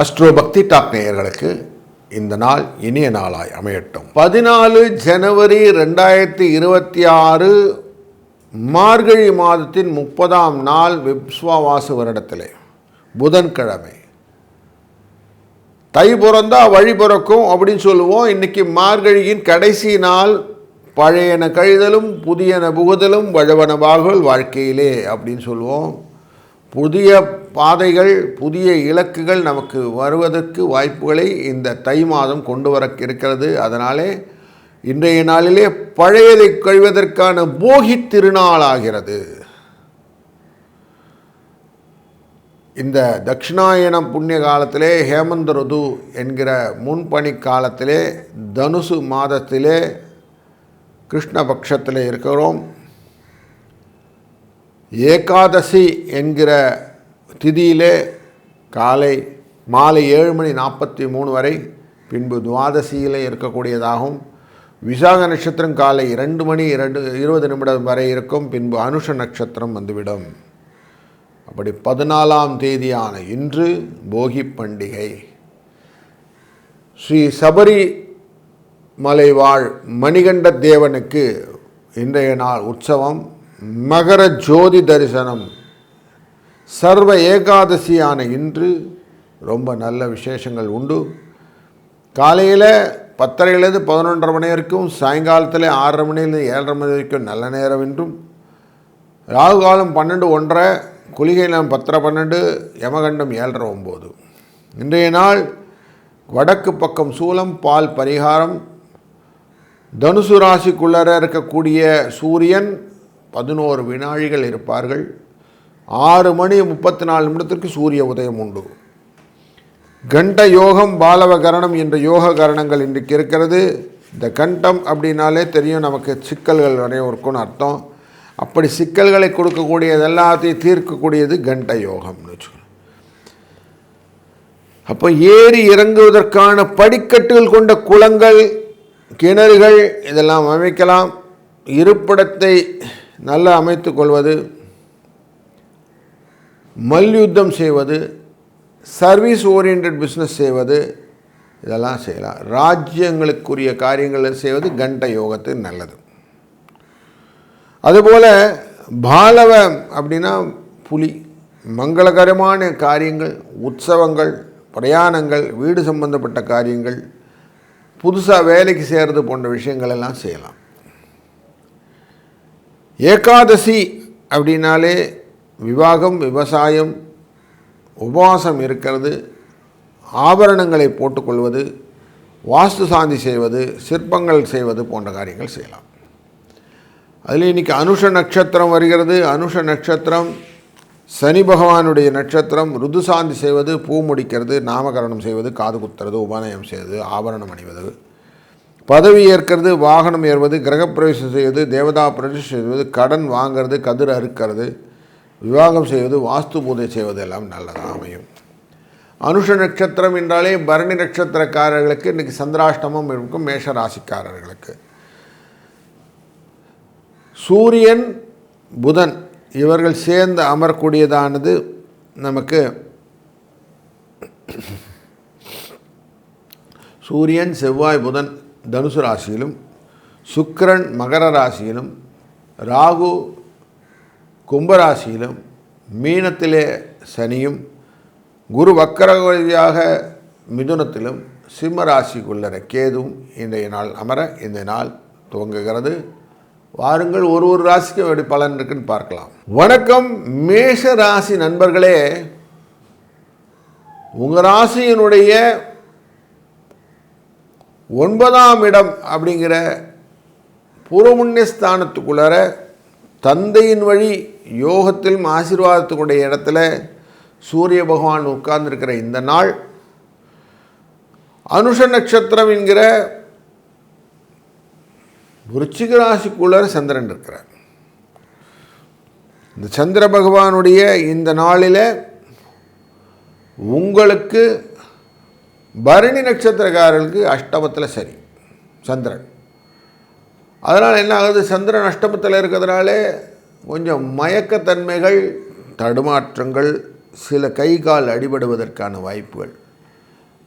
Astro பக்தி talk நேயர்களுக்கு இந்த நாள் இனிய நாளாய் அமையட்டும். 14 ஜனவரி 2026 மார்கழி மாதத்தின் 30ஆம் நாள் விஸ்வாவாசு வருடத்திலே புதன்கிழமை. தை பிறந்தா வழி பிறக்கும் அப்படின்னு சொல்லுவோம். இன்னைக்கு மார்கழியின் கடைசி நாள். பழையன கழிதலும் புதியன புகுதலும் வழுவனவாகல் வாழ்க்கையிலே அப்படின்னு சொல்லுவோம். புதிய பாதைகள், புதிய இலக்குகள் நமக்கு வருவதற்கு வாய்ப்புகளை இந்த தை மாதம் கொண்டு வர இருக்கிறது. அதனாலே இன்றைய நாளிலே பழையதை கழிவதற்கான போகி திருநாளாகிறது. இந்த தட்சிணாயனம் புண்ணிய காலத்திலே, ஹேமந்த ருது என்கிற முன்பனி காலத்திலே, தனுசு மாதத்திலே, கிருஷ்ணபக்ஷத்தில் இருக்கிறோம். ஏகாதசி என்கிற திதியிலே மாலை 7:43 வரை, பின்பு துவாதசியிலே இருக்கக்கூடியதாகும். விசாக நட்சத்திரம் காலை 2:20 வரை இருக்கும். பின்பு அனுஷ நட்சத்திரம் வந்துவிடும். அப்படி 14ஆம் தேதியான இன்று போகி பண்டிகை. ஸ்ரீ சபரி மலைவாழ் மணிகண்ட தேவனுக்கு இன்றைய நாள் உற்சவம். மகர ஜோதி தரிசனம். சர்வ ஏகாதசியான இன்று ரொம்ப நல்ல விசேஷங்கள் உண்டு. காலையில் 10:30 11:30 மணி வரைக்கும், சாயங்காலத்தில் 6:30 மணிலேருந்து 7:30 மணி வரைக்கும் நல்ல நேரம் என்றும், ராகு காலம் 12:01, குளிகை நேரம் 10:12, யமகண்டம் 7:09. இன்றைய நாள் வடக்கு பக்கம் சூலம், பால் பரிகாரம். தனுசு ராசிக்குள்ளர இருக்கக்கூடிய சூரியன் 11 வினாழிகள் இருப்பார்கள். 6:34 சூரிய உதயம் உண்டு. கண்ட யோகம், பாலவ கரணம் என்ற யோக கரணங்கள் இன்றைக்கு இருக்கிறது. இந்த கண்டம் அப்படின்னாலே தெரியும் நமக்கு சிக்கல்கள் நிறைய இருக்குன்னு அர்த்தம். அப்படி சிக்கல்களை கொடுக்கக்கூடியது எல்லாத்தையும் தீர்க்கக்கூடியது கண்ட யோகம்னு வச்சுக்கணும். அப்போ ஏறி இறங்குவதற்கான படிக்கட்டுகள் கொண்ட குளங்கள், கிணறுகள் இதெல்லாம் அமைக்கலாம். இருப்பிடத்தை நல்லா அமைத்து கொள்வது, மல்யுத்தம் செய்வது, சர்வீஸ் ஓரியன்ட் பிஸ்னஸ் செய்வது, இதெல்லாம் செய்யலாம். ராஜ்யங்களுக்குரிய காரியங்களை செய்வது கண்ட யோகத்துக்கு நல்லது. அதுபோல் பாலவம் அப்படின்னா புலி. மங்களகரமான காரியங்கள், உற்சவங்கள், பிரயாணங்கள், வீடு சம்பந்தப்பட்ட காரியங்கள், புதுசாக வேலைக்கு சேர்றது போன்ற விஷயங்கள் எல்லாம் செய்யலாம். ஏகாதசி அப்படின்னாலே விவாகம், விவசாயம், உபவாசம் இருக்கிறது, ஆபரணங்களை போட்டுக்கொள்வது, வாஸ்து சாந்தி செய்வது, சிற்பங்கள் செய்வது போன்ற காரியங்கள் செய்யலாம். அதில் இன்றைக்கி அனுஷ நட்சத்திரம் வருகிறது. அனுஷ நட்சத்திரம் சனி பகவானுடைய நட்சத்திரம். ருதுசாந்தி செய்வது, பூ முடிக்கிறது, நாமகரணம் செய்வது, காது குத்துறது, உபநயம் செய்வது, ஆபரணம் அணிவது, பதவி ஏற்கிறது, வாகனம் ஏறுவது, கிரகப்பிரவேசம் செய்வது, தேவதா பிரதிஷ்டை செய்வது, கடன் வாங்கிறது, கதிர் அறுக்கிறது, விவாகம் செய்வது, வாஸ்து பூஜை செய்வது எல்லாம் நல்லதாக அமையும். அனுஷ நட்சத்திரம் என்றாலே பரணி நட்சத்திரக்காரர்களுக்கு இன்றைக்கி சந்திராஷ்டமம் இருக்கும். மேஷ ராசிக்காரர்களுக்கு சூரியன் புதன் இவர்கள் சேர்ந்து அமரக்கூடியதானது நமக்கு சூரியன் செவ்வாய் புதன் தனுசு ராசியிலும், சுக்கிரன் மகர ராசியிலும், ராகு கும்பராசியிலும், மீனத்திலே சனியும், குரு வக்கரவழியாக மிதுனத்திலும், சிம்ம ராசிக்குள்ளர கேதுவும் இன்றைய நாள் அமர இந்த நாள் துவங்குகிறது. வாருங்கள், ஒரு ராசிக்கு எப்படி பலன் இருக்குன்னு பார்க்கலாம். வணக்கம் மேஷ ராசி நண்பர்களே. உங்கள் ராசியினுடைய 9ஆம் இடம் அப்படிங்கிற பூர்வமுன்னியஸ்தானத்துக்குள்ளார தந்தையின் வழி யோகத்திலும் ஆசீர்வாதத்துக்குடைய இடத்துல சூரிய பகவான் உட்கார்ந்துருக்கிற இந்த நாள், அனுஷ நட்சத்திரம் என்கிற விருச்சிக ராசிக்குள்ளார சந்திரன் இருக்கிறார். இந்த சந்திர பகவானுடைய இந்த நாளில் உங்களுக்கு பரணி நட்சத்திரக்காரர்களுக்கு அஷ்டமத்தில் சரி சந்திரன். அதனால் என்ன ஆகுது, சந்திரன் அஷ்டமத்தில் இருக்கிறதுனால கொஞ்சம் மயக்கத்தன்மைகள், தடுமாற்றங்கள், சில கை கால் அடிபடுவதற்கான வாய்ப்புகள்,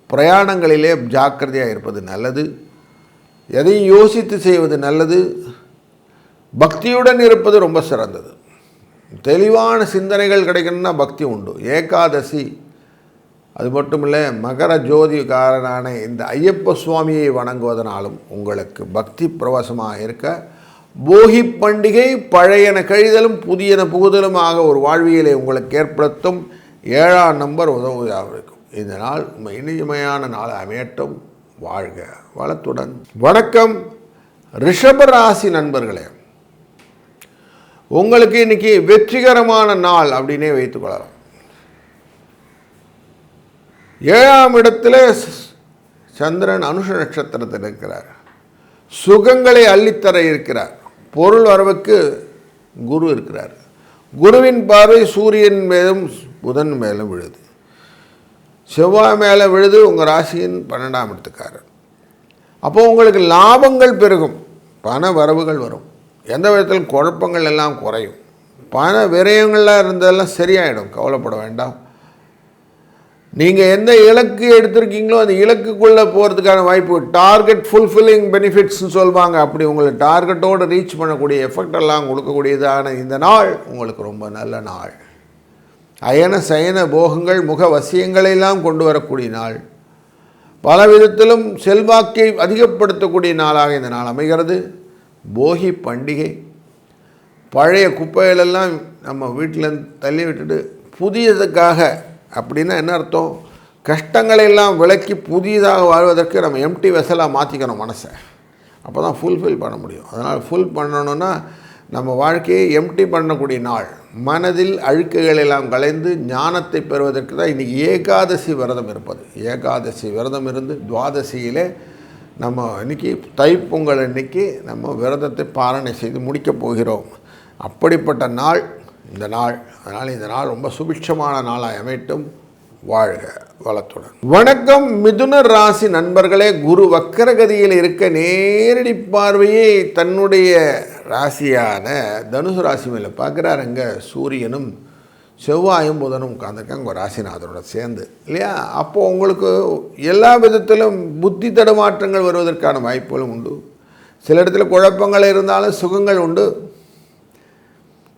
பிரயாணங்களிலே ஜாக்கிரதையாக இருப்பது நல்லது. எதையும் யோசித்து செய்வது நல்லது. பக்தியுடன் இருப்பது ரொம்ப சிறந்தது. தெளிவான சிந்தனைகள் கிடைக்கணும்னா பக்தி உண்டு. ஏகாதசி அது மட்டும் இல்லை, மகர ஜோதிகாரனான இந்த ஐயப்ப சுவாமியை வணங்குவதனாலும் உங்களுக்கு பக்தி பிரவசமாக இருக்க, போகி பண்டிகை பழையன கழிதலும் புதியன புகுதலுமாக ஒரு வாழ்வியலை உங்களுக்கு ஏற்படுத்தும். 7ஆம் நம்பர் உதவுவதாக இருக்கும். இந்த நாள் இனிமையான நாள் அமையட்டும். வாழ்க வளத்துடன். வணக்கம் ரிஷபராசி நண்பர்களே, உங்களுக்கு இன்னைக்கு வெற்றிகரமான நாள் அப்படின்னே வைத்துக்கொள்ளலாம். 7ஆம் இடத்துல சந்திரன் அனுஷ நட்சத்திரத்தில் இருக்கிறார். சுகங்களை அள்ளித்தர இருக்கிறார். பொருள் வரவுக்கு குரு இருக்கிறார். குருவின் பார்வை சூரியன் மேலும் புதன் மேலும் விழுது. செவ்வாய் மேலே விழுது உங்கள் ராசியின் 12ஆம் இடத்துக்காரர். அப்போது உங்களுக்கு லாபங்கள் பெருகும், பண வரவுகள் வரும், எந்த விதத்திலும் குழப்பங்கள் எல்லாம் குறையும், பண விரயங்கள்லாம் இருந்ததெல்லாம் சரியாயிடும், கவலைப்பட வேண்டாம். நீங்கள் எந்த இலக்கு எடுத்திருக்கீங்களோ அந்த இலக்குக்குள்ளே போகிறதுக்கான வாய்ப்பு, டார்கெட் ஃபுல்ஃபில்லிங் பெனிஃபிட்ஸ்னு சொல்லுவாங்க, அப்படி உங்களை டார்கெட்டோடு ரீச் பண்ணக்கூடிய எஃபெக்ட் எல்லாம் கொடுக்கக்கூடியதான இந்த நாள் உங்களுக்கு ரொம்ப நல்ல நாள். அயன சயன போகங்கள் முக வசியங்களெல்லாம் கொண்டு வரக்கூடிய நாள். பல விதத்திலும் செல்வாக்கை அதிகப்படுத்தக்கூடிய நாளாக இந்த நாள் அமைகிறது. போகி பண்டிகை, பழைய குப்பைகளெல்லாம் நம்ம வீட்டில் தள்ளி விட்டுட்டு புதியதுக்காக, அப்படின்னா என்ன அர்த்தம்? கஷ்டங்களெல்லாம் விலக்கி புதியதாக வாழ்வதற்கு நம்ம எம்டி வெசலாக மாற்றிக்கணும் மனசை. அப்போ தான் ஃபுல்ஃபில் பண்ண முடியும். அதனால் ஃபுல் பண்ணணுன்னா நம்ம வாழ்க்கையை எம்டி பண்ணக்கூடிய நாள். மனதில் அழுக்குகள் எல்லாம் கலைந்து ஞானத்தை பெறுவதற்கு தான் இன்றைக்கி ஏகாதசி விரதம் இருப்பது. ஏகாதசி விரதம் இருந்து துவாதசியிலே நம்ம இன்றைக்கி தைப்பொங்கல் அன்னைக்கு நம்ம விரதத்தை பாரணை செய்து முடிக்கப் போகிறோம். அப்படிப்பட்ட நாள் இந்த நாள். அதனால் இந்த நாள் ரொம்ப சுபிட்சமான நாளாக அமையட்டும். வாழ்க வளத்துடன். வணக்கம் மிதுன ராசி நண்பர்களே, குரு வக்கரகதியில் இருக்க நேரடி பார்வையை தன்னுடைய ராசியான தனுசு ராசி மேலே பார்க்குறாரு. அங்கே சூரியனும் செவ்வாயும் புதனும் உட்காந்துருக்காங்க உங்கள் ராசிநாதனோட சேர்ந்து, இல்லையா? அப்போது உங்களுக்கு எல்லா விதத்திலும் புத்தி தடுமாற்றங்கள் வருவதற்கான வாய்ப்புகளும் உண்டு. சில இடத்துல குழப்பங்கள் இருந்தாலும் சுகங்கள் உண்டு,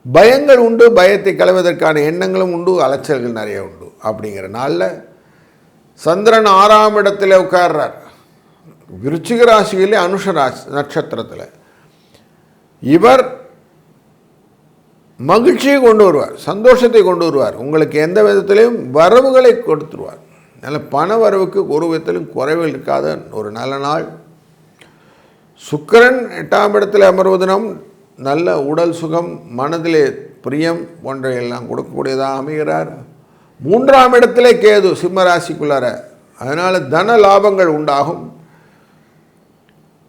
பயங்கள் உண்டு, பயத்தை களைவதற்கான எண்ணங்களும் உண்டு, அலைச்சல்கள் நிறைய உண்டு. அப்படிங்கிற நாளில் சந்திரன் 6ஆம் இடத்துல உட்கார்றார். விருச்சிக ராசியிலே அனுஷ ராசி நட்சத்திரத்தில். இவர் மகிழ்ச்சியை கொண்டு வருவார், சந்தோஷத்தை கொண்டு வருவார். உங்களுக்கு எந்த விதத்திலையும் வரவுகளை கொடுத்துருவார். நல்ல பண வரவுக்கு ஒரு விதத்திலும் குறைவு இருக்காத ஒரு நல்ல நாள். சுக்கிரன் 8ஆம் இடத்தில் அமர்வதனம் நல்ல உடல் சுகம், மனதிலே பிரியம் போன்றவையெல்லாம் கொடுக்கக்கூடியதாக அமைகிறார். 3ஆம் இடத்திலே கேது சிம்ம ராசிக்குள்ளார. அதனால் தன லாபங்கள் உண்டாகும்.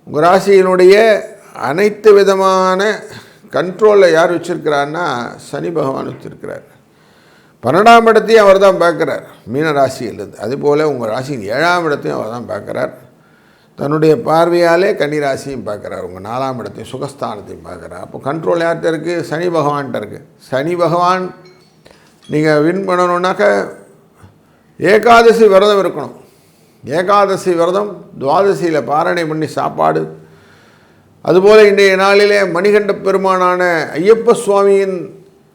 உங்கள் ராசியினுடைய அனைத்து விதமான கண்ட்ரோலில் யார் வச்சுருக்கிறார்னா சனி பகவான் வச்சுருக்கிறார். 12ஆம் இடத்தையும் அவர் தான் பார்க்குறார் மீன ராசியிலிருந்து. அதுபோல் உங்கள் ராசியின் 7ஆம் இடத்தையும் அவர் தான் பார்க்குறார். தன்னுடைய பார்வையாலே கன்னிராசியும் பார்க்குறார். உங்கள் 4ஆம் இடத்தையும் சுகஸ்தானத்தையும் பார்க்குறார். அப்போ கண்ட்ரோல் யார்கிட்ட இருக்குது? சனி பகவான்கிட்ட இருக்குது. சனி பகவான் நீங்கள் வின் பண்ணணுன்னாக்க ஏகாதசி விரதம் இருக்கணும். ஏகாதசி விரதம், துவாதசியில் பாரணை பண்ணி சாப்பாடு. அதுபோல் இன்றைய நாளிலே மணிகண்ட பெருமானான ஐயப்ப சுவாமியின்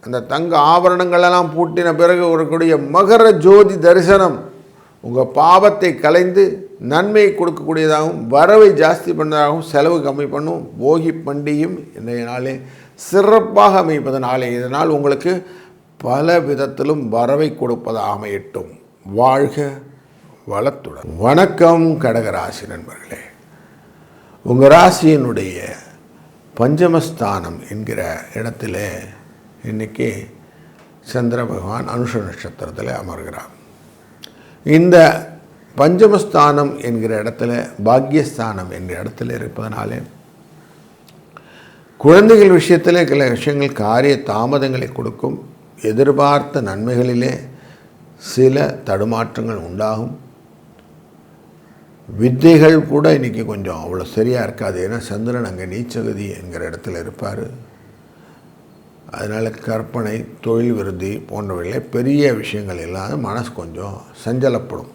அந்த தங்க ஆபரணங்களெல்லாம் பூட்டின பிறகு வரக்கூடிய மகர ஜோதி தரிசனம் உங்கள் பாவத்தை கலைந்து நன்மையை கொடுக்கக்கூடியதாகவும் வரவை ஜாஸ்தி பண்ணதாகவும் செலவு கம்மி பண்ணும். போகி பண்டிகையும் இன்றைய நாளே சிறப்பாக அமைப்பதனாலே இதனால் உங்களுக்கு பல விதத்திலும் வரவை கொடுப்பதாக அமையட்டும். வாழ்க வளத்துடன். வணக்கம் கடகராசி நண்பர்களே, உங்கள் ராசியினுடைய பஞ்சமஸ்தானம் என்கிற இடத்துல இன்றைக்கி சந்திர பகவான் அனுஷ நட்சத்திரத்தில் அமர்கிறார். இந்த பஞ்சமஸ்தானம் என்கிற இடத்துல பாக்யஸ்தானம் என்கிற இடத்துல இருப்பதனாலே குழந்தைகள் விஷயத்தில் சில விஷயங்கள் காரிய தாமதங்களை கொடுக்கும். எதிர்பார்த்த நன்மைகளிலே சில தடுமாற்றங்கள் உண்டாகும். வித்தைகள் கூட இன்றைக்கி கொஞ்சம் அவ்வளோ சரியாக இருக்காது. ஏன்னா சந்திரன் அங்கே நீச்சகதி என்கிற இடத்துல இருப்பார். அதனால் கற்பனை, தொழில் விருத்தி போன்றவைகளே பெரிய விஷயங்கள் இல்லாத மனசு கொஞ்சம் சஞ்சலப்படும்.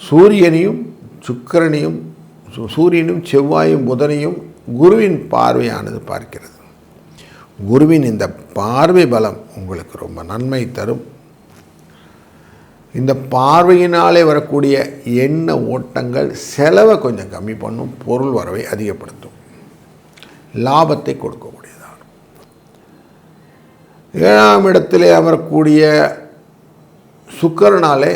சூரியனையும் சுக்கிரனையும் சூரியனும் செவ்வாயும் புதனையும் குருவின் பார்வையானது பார்க்கிறது. குருவின் இந்த பார்வை பலம் உங்களுக்கு ரொம்ப நன்மை தரும். இந்த பார்வையினாலே வரக்கூடிய எண்ண ஓட்டங்கள் செலவை கொஞ்சம் கம்மி பண்ணும், பொருள் வரவை அதிகப்படுத்தும், லாபத்தை கொடுக்கக்கூடியதாக. 7ஆம் இடத்திலே வரக்கூடிய சுக்கிரனாலே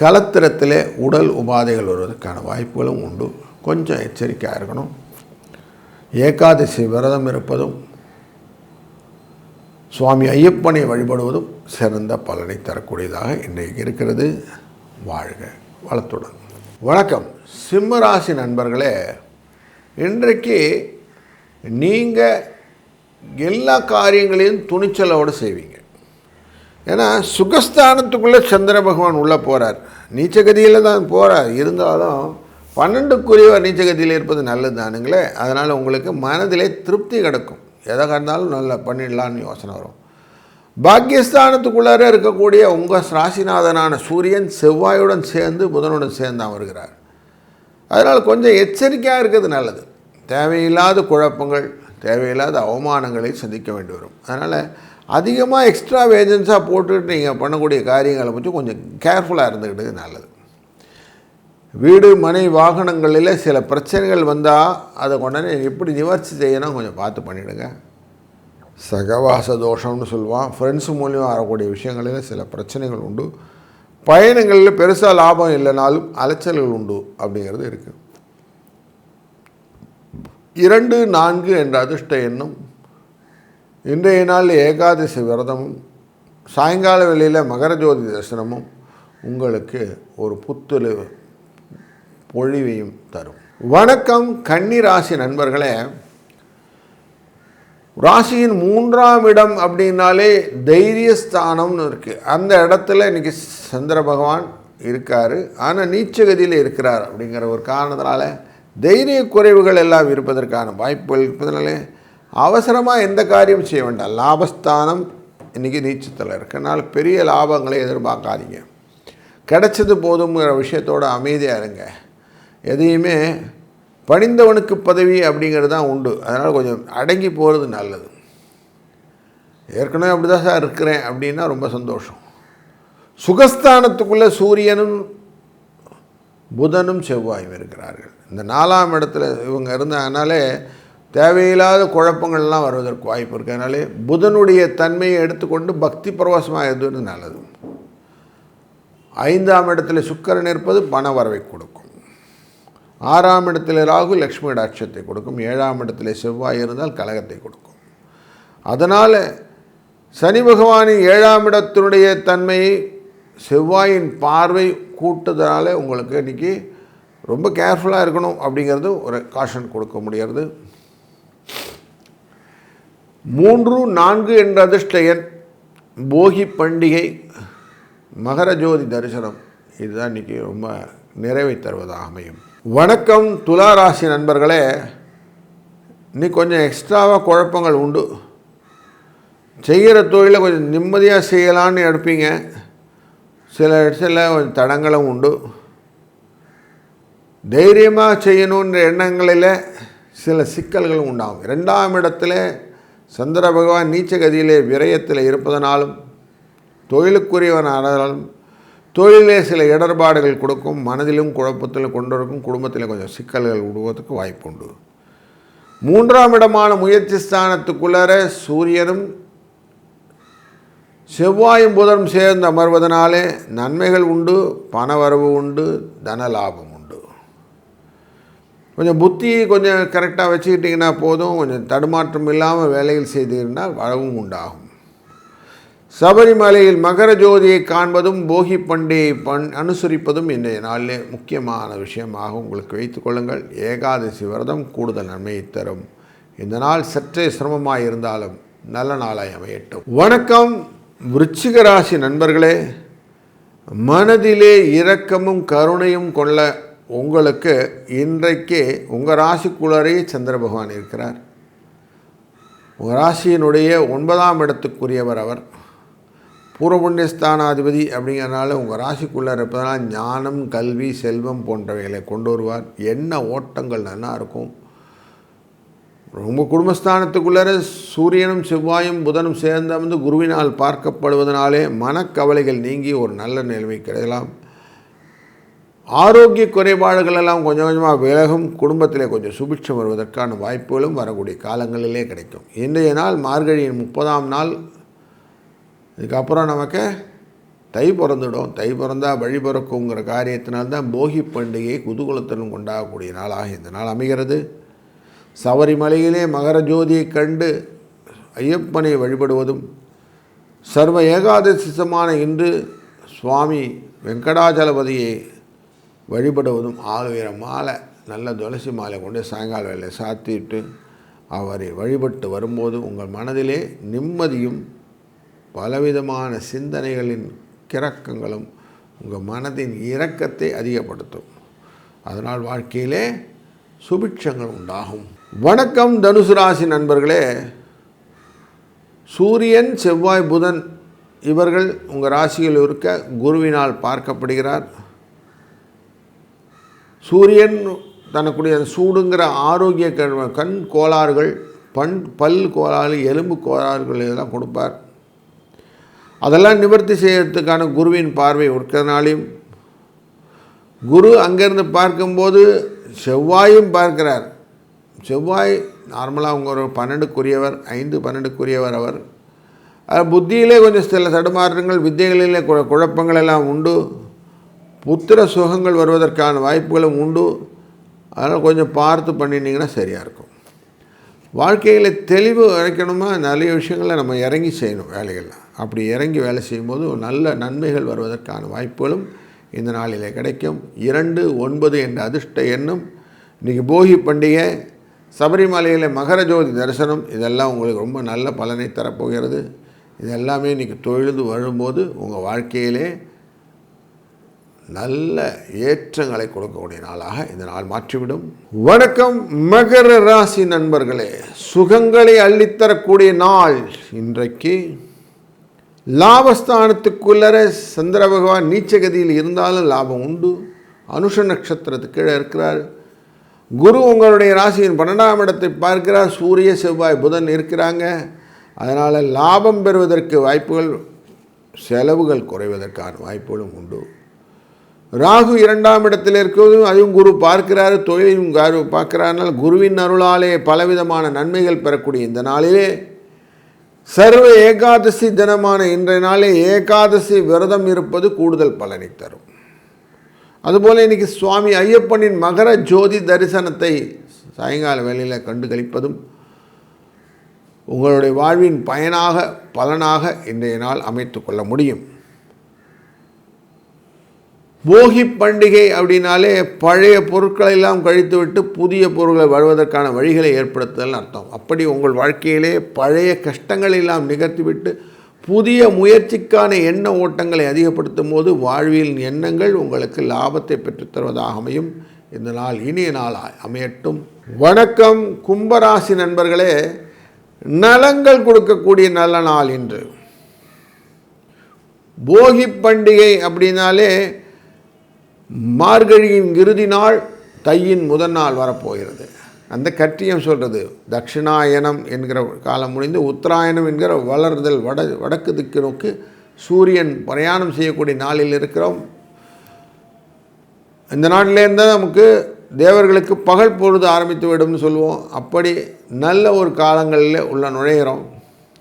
கலத்திரத்திலே உடல் உபாதைகள் வருவதற்கான வாய்ப்புகளும் உண்டு. கொஞ்சம் எச்சரிக்கையாக இருக்கணும். ஏகாதசி விரதம் இருப்பதும் சுவாமி ஐயப்பனை வழிபடுவதும் சிறந்த பலனை தரக்கூடியதாக இன்றைக்கு இருக்கிறது. வாழ்க வளத்துடன். வணக்கம் சிம்மராசி நண்பர்களே, இன்றைக்கு நீங்கள் எல்லா காரியங்களையும் துணிச்சலோடு செய்வீங்க. ஏன்னா சுகஸ்தானத்துக்குள்ளே சந்திர பகவான் உள்ளே போகிறார். நீச்சகதியில் தான் போகிறார். இருந்தாலும் 12க்குரியவர் நீச்சகதியில் இருப்பது நல்லது தானுங்களே. அதனால் உங்களுக்கு மனதிலே திருப்தி கிடைக்கும். எதாக இருந்தாலும் நல்லா பண்ணிடலான்னு யோசனை வரும். பாக்கியஸ்தானத்துக்குள்ளார இருக்கக்கூடிய உங்கள் ராசிநாதனான சூரியன் செவ்வாயுடன் சேர்ந்து புதனுடன் சேர்ந்து வருகிறார். அதனால் கொஞ்சம் எச்சரிக்கையாக இருக்கிறது நல்லது. தேவையில்லாத குழப்பங்கள், தேவையில்லாத அவமானங்களை சந்திக்க வேண்டி வரும். அதனால் அதிகமாக எக்ஸ்ட்ரா வேஜன்ஸாக போட்டுட்டு நீங்கள் பண்ணக்கூடிய காரியங்களை பற்றி கொஞ்சம் கேர்ஃபுல்லாக இருந்துக்கிட்டது நல்லது. வீடு மனை வாகனங்களில் சில பிரச்சனைகள் வந்தால் அதை கொண்டாந்து எப்படி நிவர்த்தி செய்யணும் கொஞ்சம் பார்த்து பண்ணிவிடுங்க. சகவாச தோஷம்னு சொல்லுவான். ஃப்ரெண்ட்ஸு மூலியமாக வரக்கூடிய விஷயங்களில் சில பிரச்சனைகள் உண்டு. பயணங்களில் பெருசாக லாபம் இல்லைனாலும் அலைச்சல்கள் உண்டு அப்படிங்கிறது இருக்குது. 2, 4 என்ற அதிர்ஷ்ட எண்ணும் இன்றைய நாள் ஏகாதசி விரதமும் சாயங்கால வேளையில் மகர ஜோதி தரிசனமும் உங்களுக்கு ஒரு புத்துழு பொழிவையும் தரும். வணக்கம் கன்னி ராசி நண்பர்களே, ராசியின் 3ஆம் இடம் அப்படின்னாலே தைரியஸ்தானம்னு இருக்குது. அந்த இடத்துல இன்றைக்கி சந்திர பகவான் இருக்கார். ஆனால் நீச்சகதியில் இருக்கிறார். அப்படிங்கிற ஒரு காரணத்தினால தைரிய குறைவுகள் எல்லாம் இருப்பதற்கான வாய்ப்புகள் இருப்பதனாலே அவசரமாக எந்த காரியம் செய்ய வேண்டாம். லாபஸ்தானம் இன்றைக்கி நீச்சத்தில் இருக்கனால பெரிய லாபங்களை எதிர்பார்க்காதீங்க. கிடைச்சது போதுங்கிற விஷயத்தோடு அமைதியாக இருங்க. எதையுமே பணிந்தவனுக்கு பதவி அப்படிங்கிறது தான் உண்டு. அதனால் கொஞ்சம் அடங்கி போகிறது நல்லது. ஏற்கனவே அப்படி தான் சார் இருக்கிறேன் அப்படின்னா ரொம்ப சந்தோஷம். சுகஸ்தானத்துக்குள்ளே சூரியனும் புதனும் செவ்வாயும் இருக்கிறார்கள். இந்த 4ஆம் இடத்துல இவங்க இருந்தாங்கனாலே தேவையில்லாத குழப்பங்கள்லாம் வருவதற்கு வாய்ப்பு இருக்குது. அதனாலே புதனுடைய தன்மையை எடுத்துக்கொண்டு பக்தி பிரவாசமாக இருந்தது நல்லது. 5ஆம் இடத்துல சுக்கிரன் இருப்பது பண வரவை கொடுக்கும். 6ஆம் இடத்துல ராகு லக்ஷ்மி டாட்சத்தை கொடுக்கும். 7ஆம் இடத்துல செவ்வாய் இருந்தால் கலகத்தை கொடுக்கும். அதனால் சனி பகவானின் 7ஆம் இடத்தினுடைய தன்மையை செவ்வாயின் பார்வை கூட்டுதனால உங்களுக்கு இன்றைக்கி ரொம்ப கேர்ஃபுல்லாக இருக்கணும் அப்படிங்கிறது ஒரு காஷன் கொடுக்க முடியாது. 3, 4 என்ற அதிர்ஷ்ட எண், போகி பண்டிகை, மகர ஜோதி தரிசனம், இதுதான் இன்றைக்கி ரொம்ப நிறைவை தருவதாக அமையும். வணக்கம் துலா ராசி நண்பர்களே, இன்னைக்கு கொஞ்சம் எக்ஸ்ட்ராவாக குழப்பங்கள் உண்டு. செய்கிற தொழிலை கொஞ்சம் நிம்மதியாக செய்யலான்னு எடுப்பீங்க. சில இடத்துல கொஞ்சம் தடங்களும் உண்டு. தைரியமாக செய்யணுன்ற எண்ணங்களில் சில சிக்கல்களும் உண்டாகும். 2ஆம் இடத்துல சந்திர பகவான் நீச்சகதியிலே விரயத்தில் இருப்பதனாலும் தொழிலுக்குரியவனாலும் தொழிலே சில இடர்பாடுகள் கொடுக்கும். மனதிலும் குழப்பத்திலும் கொண்டிருக்கும். குடும்பத்தில் கொஞ்சம் சிக்கல்கள் விடுவதற்கு வாய்ப்பு உண்டு. 3ஆம் இடமான முயற்சி ஸ்தானத்துக்குள்ளார சூரியனும் செவ்வாயும் புதனும் சேர்ந்து அமர்வதனாலே நன்மைகள் உண்டு, பணவரவு உண்டு, தன லாபம் உண்டு. கொஞ்சம் புத்தியை கொஞ்சம் கரெக்டாக வச்சுக்கிட்டிங்கன்னா போதும். கொஞ்சம் தடுமாற்றம் இல்லாமல் வேலைகள் செய்திருந்தால் வரவும் உண்டாகும். சபரிமலையில் மகர ஜோதியை காண்பதும் போகி பண்டிகையை அனுசரிப்பதும் இன்றைய நாளிலே முக்கியமான விஷயமாக உங்களுக்கு வைத்துக்கொள்ளுங்கள். ஏகாதசி விரதம் கூடுதல் நன்மையை தரும். இந்த நாள் சற்றே சிரமமாக இருந்தாலும் நல்ல நாளாய் அமையட்டும். வணக்கம் விருச்சிக ராசி நண்பர்களே, மனதிலே இரக்கமும் கருணையும் கொள்ள உங்களுக்கு இன்றைக்கு உங்கள் ராசிக்குள்ளரே சந்திர பகவான் இருக்கிறார். உங்கள் ராசியினுடைய 9ஆம் இடத்துக்குரியவர் அவர். பூர்வ புண்ணியஸ்தானாதிபதி அப்படிங்கிறனால உங்கள் ராசிக்குள்ளே இருப்பதனால் ஞானம், கல்வி, செல்வம் போன்றவைகளை கொண்டு வருவார். எண்ண ஓட்டங்கள் நல்லா இருக்கும். உங்கள் குடும்பஸ்தானத்துக்குள்ளே சூரியனும் செவ்வாயும் புதனும் சேர்ந்து குருவினால் பார்க்கப்படுவதனாலே மனக்கவலைகள் நீங்கி ஒரு நல்ல நிலைமை கிடைக்கலாம். ஆரோக்கிய குறைபாடுகள் எல்லாம் கொஞ்சம் கொஞ்சமாக விலகும். குடும்பத்தில் கொஞ்சம் சுபிட்சம் வருவதற்கான வாய்ப்புகளும் வரக்கூடிய காலங்களிலே கிடைக்கும். இன்றைய நாள் மார்கழியின் 30ஆம் நாள். இதுக்கப்புறம் நமக்கு தை பிறந்துடும். தை பிறந்தால் வழி பிறக்குங்கிற காரியத்தினால்தான் போகி பண்டிகை குதூகலத்துடன் கொண்டாடக்கூடிய நாளாக இந்த நாள் அமைகிறது. சபரிமலையிலே மகர ஜோதியை கண்டு ஐயப்பனை வழிபடுவதும், சர்வ ஏகாதசிசமான இன்று சுவாமி வெங்கடாச்சலபதியை வழிபடுவதும், ஆளுயர மாலை நல்ல துளசி மாலை கொண்டு சாயங்கால வேலை சாத்திட்டு அவரை வழிபட்டு வரும்போது உங்கள் மனதிலே நிம்மதியும் பலவிதமான சிந்தனைகளின் கிறக்கங்களும் உங்கள் மனதின் இரக்கத்தை அதிகப்படுத்தும். அதனால் வாழ்க்கையிலே சுபிட்சங்கள் உண்டாகும். வணக்கம் தனுசு ராசி நண்பர்களே. சூரியன், செவ்வாய், புதன் இவர்கள் உங்கள் ராசியில் இருக்க குருவினால் பார்க்கப்படுகிறார். சூரியன் தனக்குடைய சூடுங்கிற ஆரோக்கிய கண் கோளாறுகள், பல் கோளாறு, எலும்பு கோளாறுகள் இதெல்லாம் கொடுப்பார். அதெல்லாம் நிவர்த்தி செய்யறதுக்கான குருவின் பார்வை இருக்கிறதுனாலையும், குரு அங்கேருந்து பார்க்கும்போது செவ்வாயும் பார்க்கிறார். செவ்வாய் நார்மலாக அவங்க ஒரு 12க்குரியவர், 5-12க்குரியவர் அவர். புத்தியிலே கொஞ்சம் சில தடுமாற்றங்கள், வித்தைகளிலே குழப்பங்கள் எல்லாம் உண்டு. புத்திர சுகங்கள் வருவதற்கான வாய்ப்புகளும் உண்டு. அதனால் கொஞ்சம் பார்த்து பண்ணினீங்கன்னா சரியாக இருக்கும். வாழ்க்கையில் தெளிவு கிடைக்கணுமா, நிறைய விஷயங்களை நம்ம இறங்கி செய்யணும் வேலைகளில். அப்படி இறங்கி வேலை செய்யும்போது நல்ல நன்மைகள் வருவதற்கான வாய்ப்புகளும் இந்த நாளிலே கிடைக்கும். 2, 9 என்ற அதிர்ஷ்ட எண்ணும். இன்றைக்கி போகி பண்டிகை, சபரிமலையில் மகர ஜோதி தரிசனம், இதெல்லாம் உங்களுக்கு ரொம்ப நல்ல பலனை தரப்போகிறது. இதெல்லாமே இன்றைக்கி தொழுது வரும்போது உங்கள் வாழ்க்கையிலே நல்ல ஏற்றங்களை கொடுக்கக்கூடிய நாளாக இந்த நாள் மாற்றிவிடும். வணக்கம் மகர ராசி நண்பர்களே. சுகங்களை அள்ளித்தரக்கூடிய நாள் இன்றைக்கு. லாபஸ்தானத்துக்குள்ளர சந்திர பகவான் நீச்சகதியில் இருந்தாலும் லாபம் உண்டு. அனுஷ நட்சத்திரத்துக்கு கீழே இருக்கிறார். குரு உங்களுடைய ராசியின் 12ஆம் இடத்தை பார்க்கிறார். சூரிய, செவ்வாய், புதன் இருக்கிறாங்க. அதனால் லாபம் பெறுவதற்கு வாய்ப்புகள், செலவுகள் குறைவதற்கான வாய்ப்புகளும் உண்டு. ராகு 2ஆம் இடத்தில் இருக்கிறதும் அதுவும் குரு பார்க்கிறார். தொழிலையும் குரு பார்க்கிறார்கள். குருவின் அருளாலே பலவிதமான நன்மைகள் பெறக்கூடிய இந்த நாளிலே சர்வ ஏகாதசி தினமான இன்றைய நாளே ஏகாதசி விரதம் இருப்பது கூடுதல் பலனை தரும். அதுபோல் இன்றைக்கி சுவாமி ஐயப்பனின் மகர ஜோதி தரிசனத்தை சாயங்கால வேளையில் கண்டு கழிப்பதும் உங்களுடைய வாழ்வின் பலனாக இன்றைய நாள் அமைத்து கொள்ள முடியும். போகி பண்டிகை அப்படின்னாலே பழைய பொருட்களை எல்லாம் கழித்துவிட்டு புதிய பொருட்களை வருவதற்கான வழிகளை ஏற்படுத்துதல் அர்த்தம். அப்படி உங்கள் வாழ்க்கையிலே பழைய கஷ்டங்களை எல்லாம் நிகழ்த்திவிட்டு புதிய முயற்சிக்கான எண்ண ஓட்டங்களை அதிகப்படுத்தும் போது வாழ்வியல் எண்ணங்கள் உங்களுக்கு லாபத்தை பெற்றுத்தருவதாக அமையும். இந்த நாள் இனிய நாள் அமையட்டும். வணக்கம் கும்பராசி நண்பர்களே. நலங்கள் கொடுக்கக்கூடிய நல்ல நாள் இன்று. போகி பண்டிகை அப்படின்னாலே மார்கழியின் இறுதி நாள், தையின் முதல் நாள் வரப்போகிறது. அந்த கட்டியம் சொல்கிறது தட்சிணாயனம் என்கிற காலம் முடிந்து உத்தராயணம் என்கிற வளர்தல் வடக்கு திக்கு நோக்கி சூரியன் பிரயாணம் செய்யக்கூடிய நாளில் இருக்கிறோம். இந்த நாட்டிலேருந்து நமக்கு தேவர்களுக்கு பகல் பொழுது ஆரம்பித்து விடும்னு சொல்லுவோம். அப்படி நல்ல ஒரு காலங்களில் உள்ள நுழைகிறோம்.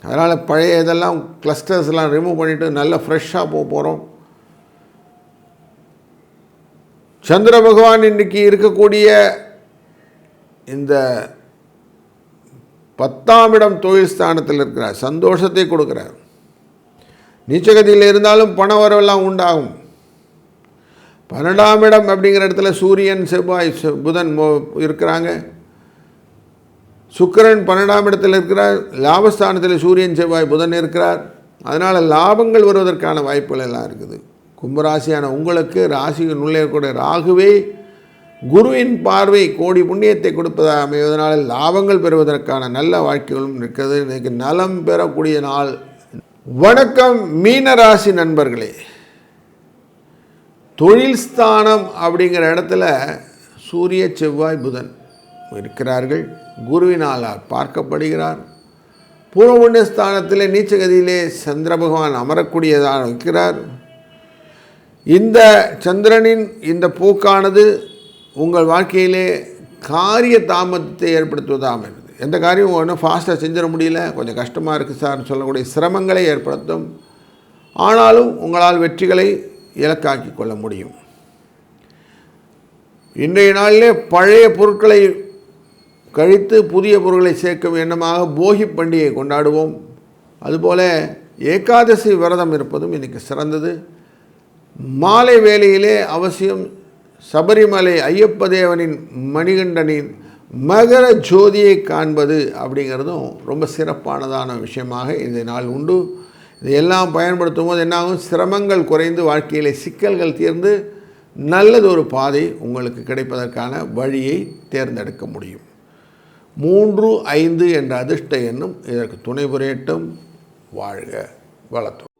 அதனால் பழைய இதெல்லாம் கிளஸ்டர்ஸ்லாம் ரிமூவ் பண்ணிவிட்டு நல்ல ஃப்ரெஷ்ஷாக போகிறோம். சந்திர பகவான் இன்றைக்கி இருக்கக்கூடிய இந்த 10ஆம் இடம் தொழில் ஸ்தானத்தில் இருக்கிறார். சந்தோஷத்தை கொடுக்குறார். நீச்சகதியில் இருந்தாலும் பண வரவெல்லாம் உண்டாகும். 12ஆம் இடம் அப்படிங்கிற இடத்துல சூரியன், செவ்வாய், புதன் இருக்கிறாங்க. சுக்கிரன் 12ஆம் இடத்தில் இருக்கிறார். லாபஸ்தானத்தில் சூரியன், செவ்வாய், புதன் இருக்கிறார். அதனால் லாபங்கள் வருவதற்கான வாய்ப்புகள் எல்லாம் இருக்குது. கும்பராசியான உங்களுக்கு ராசியின் உள்ளே கூட ராகுவே குருவின் பார்வை கோடி புண்ணியத்தை கொடுப்பதாக அமைவதனால் லாபங்கள் பெறுவதற்கான நல்ல வாழ்க்கைகளும் இருக்கிறது. இன்றைக்கு நலம் பெறக்கூடிய நாள். வணக்கம் மீனராசி நண்பர்களே. தொழில் ஸ்தானம் அப்படிங்கிற இடத்துல சூரிய செவ்வாய் புதன் இருக்கிறார்கள். குருவினால் பார்க்கப்படுகிறார். பூர்வ புண்ணிய ஸ்தானத்தில் நீச்சகதியிலே சந்திர பகவான் அமரக்கூடியதாக இருக்கிறார். இந்த சந்திரனின் இந்த போக்கானது உங்கள் வாழ்க்கையிலே காரிய தாமதத்தை ஏற்படுத்துவதாக அமைகிறது. எந்த காரியம் ஒன்றும் ஃபாஸ்ட்டாக செஞ்சிட முடியல, கொஞ்சம் கஷ்டமாக இருக்குது சார்னு சொல்லக்கூடிய சிரமங்களை ஏற்படுத்தும். ஆனாலும் உங்களால் வெற்றிகளை இலக்காக்கி கொள்ள முடியும். இன்றைய நாளிலே பழைய பொருட்களை கழித்து புதிய பொருட்களை சேர்க்கும் எண்ணமாக போகி பண்டிகை கொண்டாடுவோம். அதுபோல் ஏகாதசி விரதம் இருப்பதும் இன்றைக்கி சிறந்தது. மாலை வேளையிலே அவசியம் சபரிமலை ஐயப்ப தேவனின் மணிகண்டனின் மகர ஜோதியை காண்பது அப்படிங்கிறதும் ரொம்ப சிறப்பானதான விஷயமாக இந்த நாள் உண்டு. இதையெல்லாம் பயன்படுத்தும் போது என்னாகும், சிரமங்கள் குறைந்து வாழ்க்கையிலே சிக்கல்கள் தீர்ந்து நல்லது ஒரு பாதை உங்களுக்கு கிடைப்பதற்கான வழியை தேர்ந்தெடுக்க முடியும். 3, 5 என்ற அதிர்ஷ்ட எண்ணும் இதற்கு துணை புரியட்டும். வாழ்க வளத்துடன்.